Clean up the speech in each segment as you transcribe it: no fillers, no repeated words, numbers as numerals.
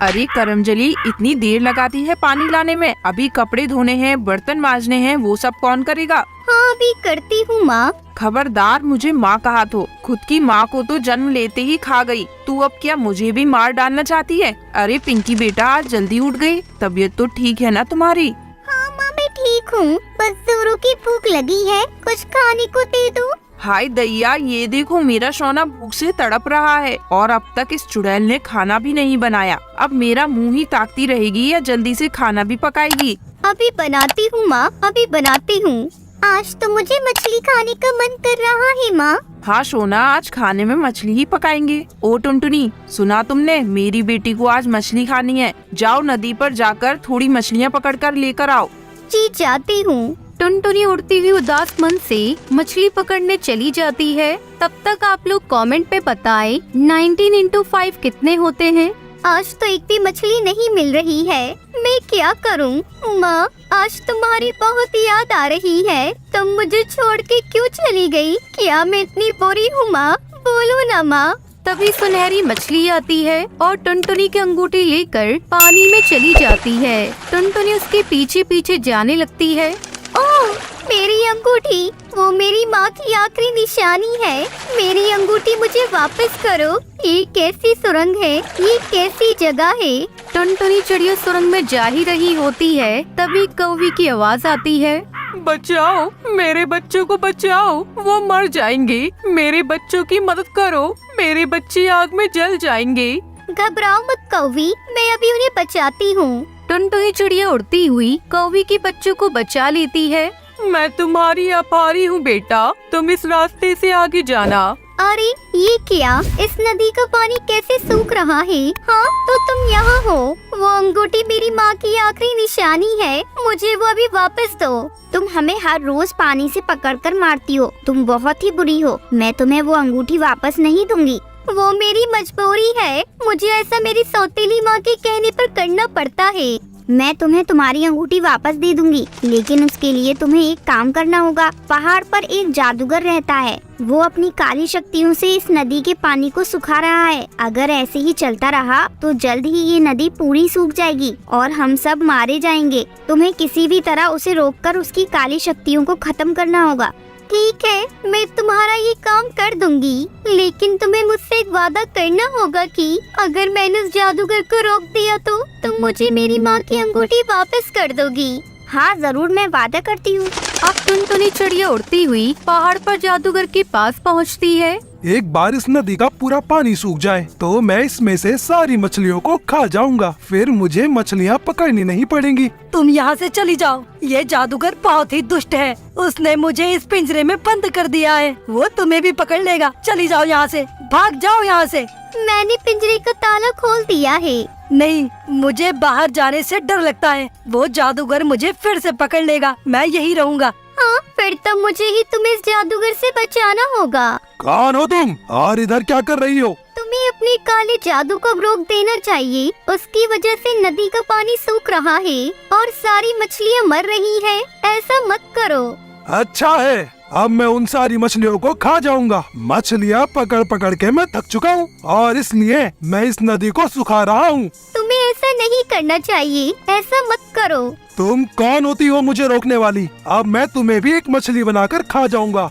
अरे करमजली, इतनी देर लगाती है पानी लाने में। अभी कपड़े धोने हैं, बर्तन मांजने हैं, वो सब कौन करेगा? हाँ अभी करती हूँ माँ। खबरदार मुझे माँ कहा तो। खुद की माँ को तो जन्म लेते ही खा गई, तू अब क्या मुझे भी मार डालना चाहती है? अरे पिंकी बेटा, आज जल्दी उठ गई, तबीयत तो ठीक है ना तुम्हारी? हाँ माँ मैं ठीक हूँ, बस जोरों की भूख लगी है, कुछ खाने को दे दो। हाय दैया, ये देखो मेरा सोना भूख से तड़प रहा है और अब तक इस चुड़ैल ने खाना भी नहीं बनाया। अब मेरा मुंह ही ताकती रहेगी या जल्दी से खाना भी पकाएगी? अभी बनाती हूँ माँ, अभी बनाती हूँ। आज तो मुझे मछली खाने का मन कर रहा है माँ। हाँ सोना, आज खाने में मछली ही पकाएंगे। ओ टुनटुनी, सुना तुमने? मेरी बेटी को आज मछली खानी है। जाओ नदी पर जाकर थोड़ी मछलियाँ पकड़ कर लेकर आओ। जी जाती हूँ। टुनटुनी उड़ती हुई उदास मन से मछली पकड़ने चली जाती है। तब तक आप लोग कमेंट पे बताएं 19 into 5 कितने होते हैं। आज तो एक भी मछली नहीं मिल रही है, मैं क्या करूं? माँ आज तुम्हारी बहुत याद आ रही है, तुम मुझे छोड़ के क्यों चली गई? क्या मैं इतनी बुरी हूँ माँ? बोलो ना माँ। तभी सुनहरी मछली आती है और टुनटुनी की अंगूठी लेकर पानी में चली जाती है। टुनटुनी उसके पीछे पीछे जाने लगती है। ओह मेरी अंगूठी, वो मेरी माँ की आखिरी निशानी है। मेरी अंगूठी मुझे वापस करो। ये कैसी सुरंग है? ये कैसी जगह है? टुनटुनी चिड़िया सुरंग में जा ही रही होती है, तभी कौवी की आवाज आती है। बचाओ, मेरे बच्चों को बचाओ, वो मर जाएंगे। मेरे बच्चों की मदद करो, मेरे बच्चे आग में जल जाएंगे। घबराओ मत कौवी, मैं अभी उन्हें बचाती हूँ। टुनटुनी चिड़िया उड़ती हुई कौवी के बच्चों को बचा लेती है। मैं तुम्हारी आभारी हूँ बेटा, तुम इस रास्ते से आगे जाना। अरे ये क्या? इस नदी का पानी कैसे सूख रहा है? हाँ तो तुम यहाँ हो। वो अंगूठी मेरी माँ की आखिरी निशानी है, मुझे वो अभी वापस दो। तुम हमें हर रोज पानी से पकड़कर मारती हो, तुम बहुत ही बुरी हो। मैं तुम्हें वो अंगूठी वापस नहीं दूंगी। वो मेरी मजबूरी है, मुझे ऐसा मेरी सौतेली माँ के कहने पर करना पड़ता है। मैं तुम्हें तुम्हारी अंगूठी वापस दे दूंगी, लेकिन उसके लिए तुम्हें एक काम करना होगा। पहाड़ पर एक जादूगर रहता है, वो अपनी काली शक्तियों से इस नदी के पानी को सुखा रहा है। अगर ऐसे ही चलता रहा तो जल्द ही ये नदी पूरी सूख जाएगी और हम सब मारे जाएंगे। तुम्हें किसी भी तरह उसे रोककर उसकी काली शक्तियों को खत्म करना होगा। ठीक है, मैं तुम्हारा ये काम कर दूंगी, लेकिन तुम्हें मुझसे एक वादा करना होगा कि अगर मैंने उस जादूगर को रोक दिया तो तुम मुझे मेरी माँ की अंगूठी वापस कर दोगी। हाँ जरूर, मैं वादा करती हूँ। अब टुनटुनी चिड़िया उड़ती हुई पहाड़ पर जादूगर के पास पहुँचती है। एक बार इस नदी का पूरा पानी सूख जाए तो मैं इसमें से सारी मछलियों को खा जाऊंगा, फिर मुझे मछलियाँ पकड़नी नहीं पड़ेंगी। तुम यहाँ से चली जाओ, ये जादूगर बहुत ही दुष्ट है। उसने मुझे इस पिंजरे में बंद कर दिया है, वो तुम्हें भी पकड़ लेगा। चली जाओ यहाँ से, भाग जाओ यहाँ से। मैंने पिंजरे का ताला खोल दिया है। नहीं, मुझे बाहर जाने से डर लगता है, वो जादूगर मुझे फिर से पकड़ लेगा। मैं यही रहूँगा। हाँ फिर तो मुझे ही तुम्हें इस जादूगर से बचाना होगा। कौन हो तुम और इधर क्या कर रही हो? तुम्हें अपने काले जादू को रोक देना चाहिए, उसकी वजह से नदी का पानी सूख रहा है और सारी मछलियाँ मर रही हैं। ऐसा मत करो। अच्छा है, अब मैं उन सारी मछलियों को खा जाऊंगा। मछलियाँ पकड़ पकड़ के मैं थक चुका हूँ और इसलिए मैं इस नदी को सुखा रहा हूँ। तुम्हें ऐसा नहीं करना चाहिए, ऐसा मत करो। तुम कौन होती हो मुझे रोकने वाली? अब मैं तुम्हें भी एक मछली बनाकर खा जाऊंगा।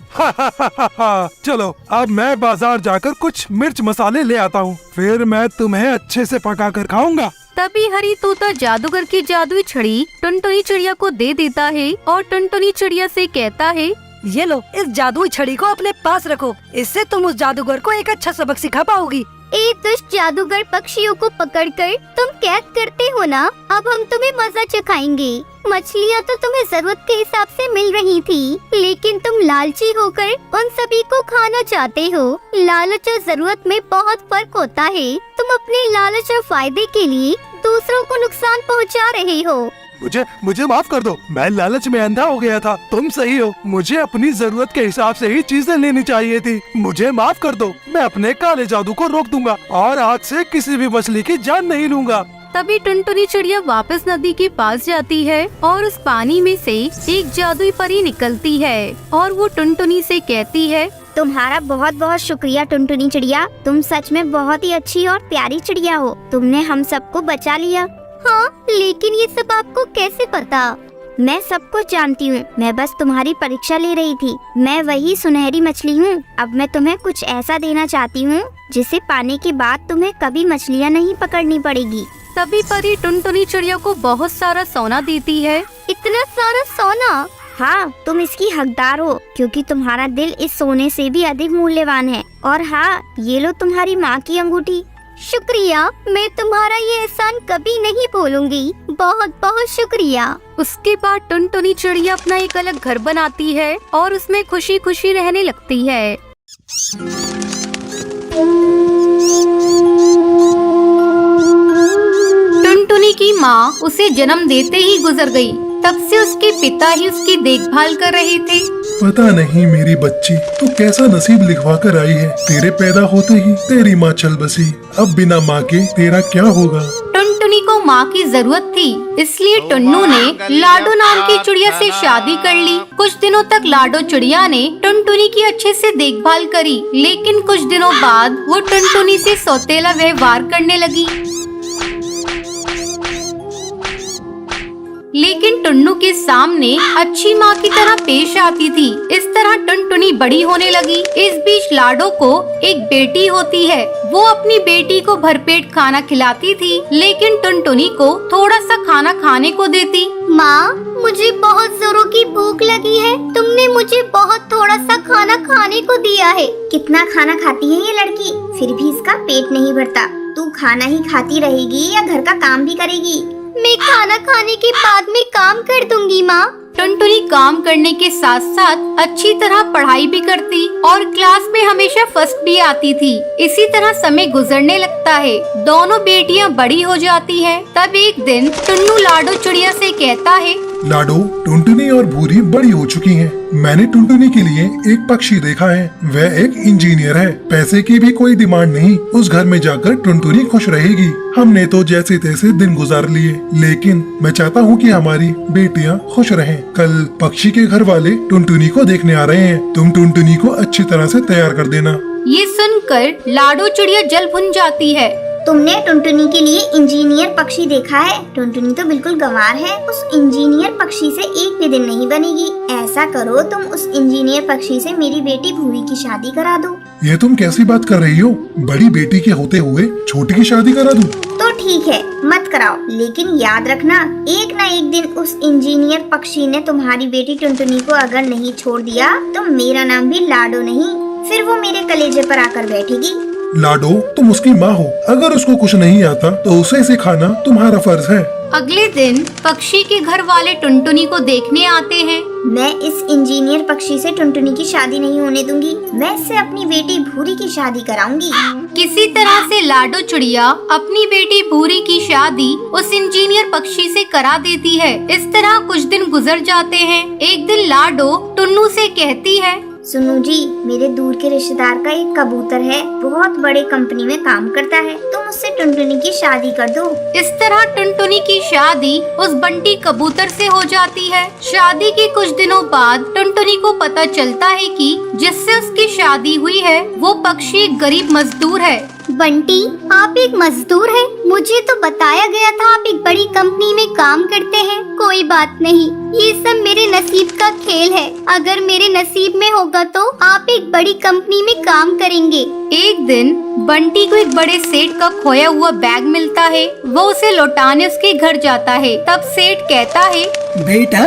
चलो अब मैं बाजार जाकर कुछ मिर्च मसाले ले आता हूँ, फिर मैं तुम्हें अच्छे से पका कर खाऊंगा। तभी हरी तोता जादूगर की जादुई छड़ी टुनटुनी चिड़िया को दे देता है और टुनटुनी चिड़िया से कहता है, ये लो, इस जादुई छड़ी को अपने पास रखो, इससे तुम उस जादूगर को एक अच्छा सबक सिखा पाओगी। ए दुष्ट जादूगर, पक्षियों को पकड़कर तुम कैद करते हो ना, अब हम तुम्हें मजा चखाएंगे। मछलियाँ तो तुम्हें जरूरत के हिसाब से मिल रही थी, लेकिन तुम लालची होकर उन सभी को खाना चाहते हो। लालच और जरूरत में बहुत फर्क होता है। तुम अपने लालच और फायदे के लिए दूसरों को नुकसान पहुँचा रहे हो। मुझे माफ कर दो, मैं लालच में अंधा हो गया था। तुम सही हो, मुझे अपनी जरूरत के हिसाब से ही चीजें लेनी चाहिए थी। मुझे माफ कर दो, मैं अपने काले जादू को रोक दूंगा और आज से किसी भी मछली की जान नहीं लूंगा। तभी टुनटुनी चिड़िया वापस नदी के पास जाती है और उस पानी में से एक जादुई परी निकलती है और वो टुनटुनी से कहती है, तुम्हारा बहुत बहुत शुक्रिया टुनटुनी चिड़िया, तुम सच में बहुत ही अच्छी और प्यारी चिड़िया हो। तुमने हम सबको बचा लिया। हाँ, लेकिन ये सब आपको कैसे पता? मैं सब कुछ जानती हूँ, मैं बस तुम्हारी परीक्षा ले रही थी। मैं वही सुनहरी मछली हूँ। अब मैं तुम्हें कुछ ऐसा देना चाहती हूँ जिसे पाने के बाद तुम्हें कभी मछलियाँ नहीं पकड़नी पड़ेगी। तभी परी टुनटुनी चिड़िया को बहुत सारा सोना देती है। इतना सारा सोना? हाँ, तुम इसकी हकदार हो क्योंकि तुम्हारा दिल इस सोने से भी अधिक मूल्यवान है। और हाँ, ये लो तुम्हारी माँ की अंगूठी। शुक्रिया, मैं तुम्हारा ये एहसान कभी नहीं भूलूंगी। बहुत बहुत शुक्रिया। उसके बाद टुनटुनी चिड़िया अपना एक अलग घर बनाती है और उसमें खुशी खुशी रहने लगती है। टुनटुनी की माँ उसे जन्म देते ही गुजर गई। तब से उसके पिता ही उसकी देखभाल कर रहे थे। पता नहीं मेरी बच्ची तो कैसा नसीब लिखवा कर आई है। तेरे पैदा होते ही तेरी माँ चल बसी, अब बिना माँ के तेरा क्या होगा। टुनटुनी को माँ की जरूरत थी, इसलिए टुन्नू ने लाडो नाम की चिड़िया से शादी कर ली। कुछ दिनों तक लाडो चिड़िया ने टुनटुनी की अच्छे से देखभाल करी, लेकिन कुछ दिनों बाद वो टुनटुनी से सौतेला व्यवहार करने लगी। लेकिन टुन्नू के सामने अच्छी माँ की तरह पेश आती थी। इस तरह टुनटुनी बड़ी होने लगी। इस बीच लाडो को एक बेटी होती है। वो अपनी बेटी को भरपेट खाना खिलाती थी, लेकिन टुनटुनी को थोड़ा सा खाना खाने को देती। माँ, मुझे बहुत जोरों की भूख लगी है। तुमने मुझे बहुत थोड़ा सा खाना खाने को दिया है। कितना खाना खाती है ये लड़की, फिर भी इसका पेट नहीं भरता। तू खाना ही खाती रहेगी या घर का काम भी करेगी? मैं खाना खाने के बाद में काम कर दूंगी माँ। टुनटुनी काम करने के साथ साथ अच्छी तरह पढ़ाई भी करती और क्लास में हमेशा फर्स्ट भी आती थी। इसी तरह समय गुजरने लगता है। दोनों बेटियां बड़ी हो जाती हैं। तब एक दिन टुन्नू लाडो चिड़िया से कहता है, लाडो, टुनटुनी और भूरी बड़ी हो चुकी हैं। मैंने टुनटुनी के लिए एक पक्षी देखा है। वह एक इंजीनियर है। पैसे की भी कोई डिमांड नहीं। उस घर में जाकर टुनटुनी खुश रहेगी। हमने तो जैसे तैसे दिन गुजार लिए, लेकिन मैं चाहता हूँ कि हमारी बेटियाँ खुश रहें। कल पक्षी के घर वाले टुनटुनी को देखने आ रहे हैं। तुम टुनटुनी को अच्छी तरह से तैयार कर देना। ये सुनकर लाडो चिड़िया जल भुन जाती है। तुमने टुनटुनी के लिए इंजीनियर पक्षी देखा है? टुनटुनी तो बिल्कुल गंवार है। उस इंजीनियर पक्षी से एक भी दिन नहीं बनेगी। ऐसा करो, तुम उस इंजीनियर पक्षी से मेरी बेटी भूरी की शादी करा दो। ये तुम कैसी बात कर रही हो? बड़ी बेटी के होते हुए छोटी की शादी करा दूं? तो ठीक है, मत कराओ, लेकिन याद रखना, एक न एक दिन उस इंजीनियर पक्षी ने तुम्हारी बेटी टुनटुनी को अगर नहीं छोड़ दिया तो मेरा नाम भी लाडो नहीं, फिर वो मेरे कलेजे पर आकर बैठेगी। लाडो, तुम उसकी माँ हो। अगर उसको कुछ नहीं आता तो उसे सिखाना तुम्हारा फर्ज है। अगले दिन पक्षी के घर वाले टुनटुनी को देखने आते हैं। मैं इस इंजीनियर पक्षी से टुनटुनी की शादी नहीं होने दूंगी। मैं इससे अपनी बेटी भूरी की शादी कराऊंगी। किसी तरह से लाडो चिड़िया अपनी बेटी भूरी की शादी उस इंजीनियर पक्षी से करा देती है। इस तरह कुछ दिन गुजर जाते हैं। एक दिन लाडो टुन्नू से कहती है, सुनो जी, मेरे दूर के रिश्तेदार का एक कबूतर है, बहुत बड़े कंपनी में काम करता है। तुम उससे टुनटुनी की शादी कर दो। इस तरह टुनटुनी की शादी उस बंटी कबूतर से हो जाती है। शादी के कुछ दिनों बाद टुनटुनी को पता चलता है कि जिससे उसकी शादी हुई है वो पक्षी एक गरीब मजदूर है। बंटी, आप एक मजदूर हैं? मुझे तो बताया गया था आप एक बड़ी कंपनी में काम करते हैं। कोई बात नहीं, ये सब मेरे नसीब का खेल है। अगर मेरे नसीब में होगा तो आप एक बड़ी कंपनी में काम करेंगे। एक दिन बंटी को एक बड़े सेठ का खोया हुआ बैग मिलता है। वो उसे लौटाने उसके घर जाता है। तब सेठ कहता है, बेटा,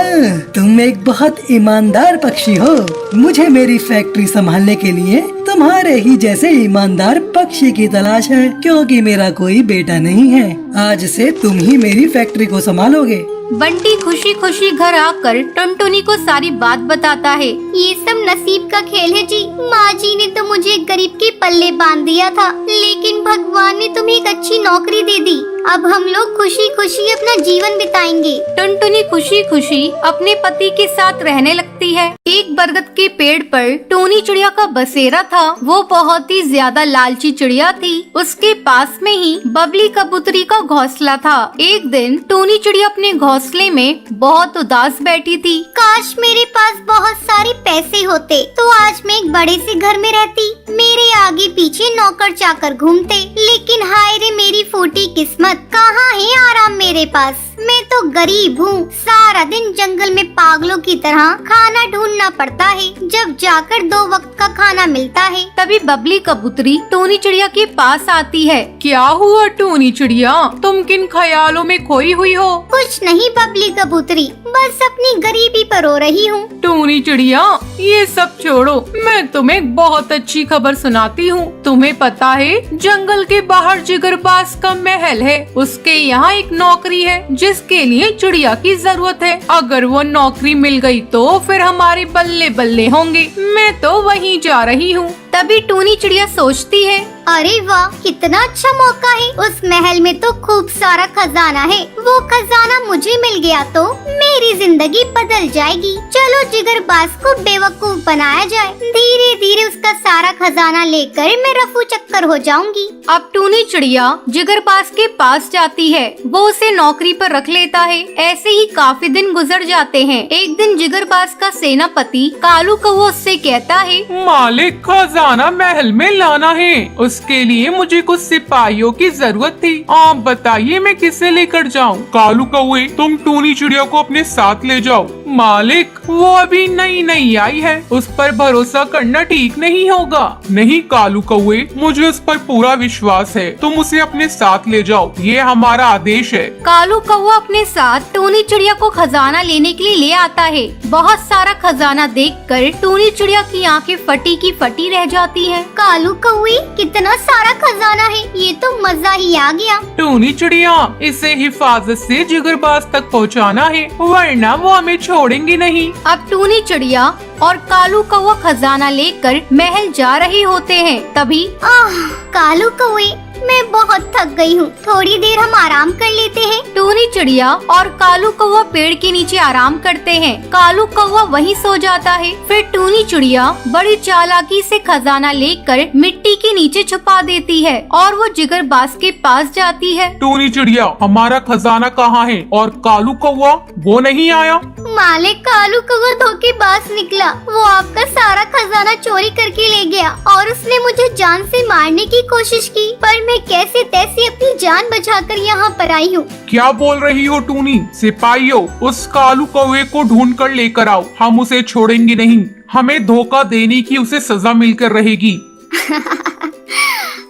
तुम एक बहुत ईमानदार पक्षी हो। मुझे मेरी फैक्ट्री संभालने के लिए तुम्हारे ही जैसे ईमानदार पक्षी की तलाश है, क्योंकि मेरा कोई बेटा नहीं है। आज से तुम ही मेरी फैक्ट्री को संभालोगे। बंटी खुशी खुशी घर आकर टुनटुनी को सारी बात बताता है। ये सब नसीब का खेल है जी। माँ जी ने तो मुझे गरीब के पल्ले बांध दिया था, लेकिन भगवान ने तुम्हें एक अच्छी नौकरी दे दी। अब हम लोग खुशी खुशी अपना जीवन बिताएंगे। टुनटुनी खुशी खुशी अपने पति के साथ रहने लगती है। एक बरगद के पेड़ पर टोनी चिड़िया का बसेरा था। वो बहुत ही ज्यादा लालची चिड़िया थी। उसके पास में ही बबली कबूतरी का घोंसला था। एक दिन टोनी चिड़िया अपने घोंसले घोंसले में बहुत उदास बैठी थी। काश मेरे पास बहुत सारे पैसे होते तो आज मैं एक बड़े से घर में रहती। मेरे आगे पीछे नौकर चाकर घूमते, लेकिन हाय रे मेरी फूटी किस्मत, कहाँ है आराम मेरे पास। मैं तो गरीब हूँ, सारा दिन जंगल में पागलों की तरह खाना ढूंढना पड़ता है, जब जाकर 2 वक्त का खाना मिलता है। तभी बबली कबूतरी टूनी चिड़िया के पास आती है। क्या हुआ टूनी चिड़िया, तुम किन ख्यालों में खोई हुई हो? कुछ नहीं बबली कबूतरी, बस अपनी गरीबी पर रो रही हूँ। टूनी चिड़िया ये सब छोड़ो, मैं तुम्हें एक बहुत अच्छी खबर सुनाती हूँ। तुम्हें पता है जंगल के बाहर जिगरबाज का महल है, उसके यहाँ एक नौकरी है जिसके लिए चिड़िया की जरूरत है। अगर वो नौकरी मिल गई तो फिर हमारे बल्ले बल्ले होंगे। मैं तो वहीं जा रही हूँ। तभी टूनी चिड़िया सोचती है, अरे वाह, कितना अच्छा मौका है। उस महल में तो खूब सारा खजाना है, वो खजाना मुझे मिल गया तो मेरी जिंदगी बदल जाएगी। चलो जिगरबाज को बेवकूफ बनाया जाए, धीरे धीरे उसका सारा खजाना लेकर मैं रफू चक्कर हो जाऊंगी। अब टूनी चिड़िया जिगरबाज के पास जाती है, वो उसे नौकरी पर रख लेता है। ऐसे ही काफी दिन गुजर जाते हैं। एक दिन जिगरबाज का सेनापति कालू कौवा उससे कहता है, मालिक खजाना महल में लाना है, उसके लिए मुझे कुछ सिपाहियों की जरूरत थी। आप बताइए मैं किसे लेकर जाऊं? कालू कौवे, तुम टूनी चिड़िया को अपने साथ ले जाओ। मालिक वो अभी नई नई आई है, उस पर भरोसा करना ठीक नहीं होगा। नहीं कालू कौवे, मुझे उस पर पूरा विश्वास है, तुम उसे अपने साथ ले जाओ, ये हमारा आदेश है। कालू कौवा अपने साथ टूनी चिड़िया को खजाना लेने के लिए ले आता है। बहुत सारा खजाना देखकर टूनी चिड़िया की आंखें फटी की फटी रह जाती हैं। कालू कौवे, कितना सारा खजाना है, ये तो मजा ही आ गया। टूनी चिड़िया, इसे हिफाजत से जिगरबाज तक पहुंचाना है, वरना वो हमें छोड़ेंगे नहीं। अब टूनी चिड़िया और कालू कौवा खजाना लेकर महल जा रहे होते हैं। तभी कालू कौवे, मैं बहुत थक गई हूँ, थोड़ी देर हम आराम कर लेते हैं। टूनी चिड़िया और कालू कौवा पेड़ के नीचे आराम करते हैं। कालू कौवा वहीं सो जाता है। फिर टूनी चिड़िया बड़ी चालाकी से खजाना लेकर मिट्टी के नीचे छुपा देती है और वो जिगरबाज के पास जाती है। टूनी चिड़िया, हमारा खजाना कहाँ है? और कालू कौवा वो नहीं आया? मालिक, कालू कौवा धोखेबाज निकला, वो आपका सारा खजाना चोरी करके ले गया और उसने मुझे जान से मारने की कोशिश की, पर मैं कैसे तैसे अपनी जान बचाकर यहाँ पर आई हूँ। क्या बोल रही हो टूनी? सिपाहियों, उस कालू कौवे को ढूंढ कर लेकर आओ, हम उसे छोड़ेंगे नहीं, हमें धोखा देने की उसे सजा मिलकर रहेगी।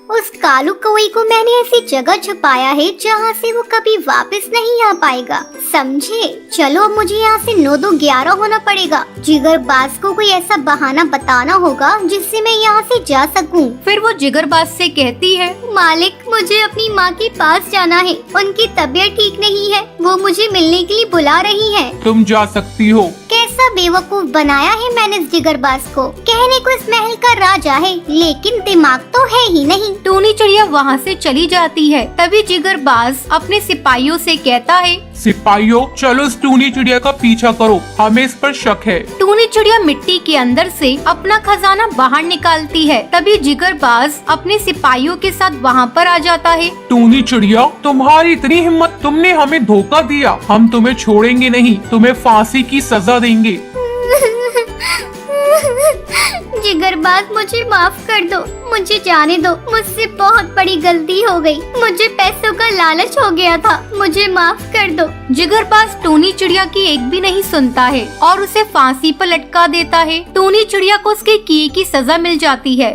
उस कालू कौवे को मैंने ऐसी जगह छुपाया है जहाँ से वो कभी वापस नहीं आ पाएगा, समझे? चलो अब मुझे यहाँ से 9-2-11 होना पड़ेगा। जिगरबाज को कोई ऐसा बहाना बताना होगा जिससे मैं यहाँ से जा सकूँ। फिर वो जिगरबाज से कहती है, मालिक, मुझे अपनी माँ के पास जाना है, उनकी तबीयत ठीक नहीं है, वो मुझे मिलने के लिए बुला रही है। तुम जा सकती हो। कैसा बेवकूफ बनाया है मैंने इस जिगरबाज को। कहने को इस महल का राजा है, लेकिन दिमाग तो है ही नहीं। टूनी चिड़िया वहाँ से चली जाती है। तभी जिगरबाज अपने सिपाहियों से कहता है, सिपाहियों, चलो इस टूनी चिड़िया का पीछा करो, हमें इस पर शक है। टूनी चिड़िया मिट्टी के अंदर से अपना खजाना बाहर निकालती है। तभी जिगरबाज अपने सिपाहियों के साथ वहाँ पर आ जाता है। टूनी चिड़िया, तुम्हारी इतनी हिम्मत, तुमने हमें धोखा दिया, हम तुम्हें छोड़ेंगे नहीं, तुम्हें फांसी की सजा देंगे। जिगरबाज, मुझे माफ कर दो, मुझे जाने दो, मुझसे बहुत बड़ी गलती हो गई, मुझे पैसों का लालच हो गया था, मुझे माफ कर दो। जिगरबाज टूनी चिड़िया की एक भी नहीं सुनता है और उसे फांसी पर लटका देता है। टूनी चिड़िया को उसके किए की सजा मिल जाती है।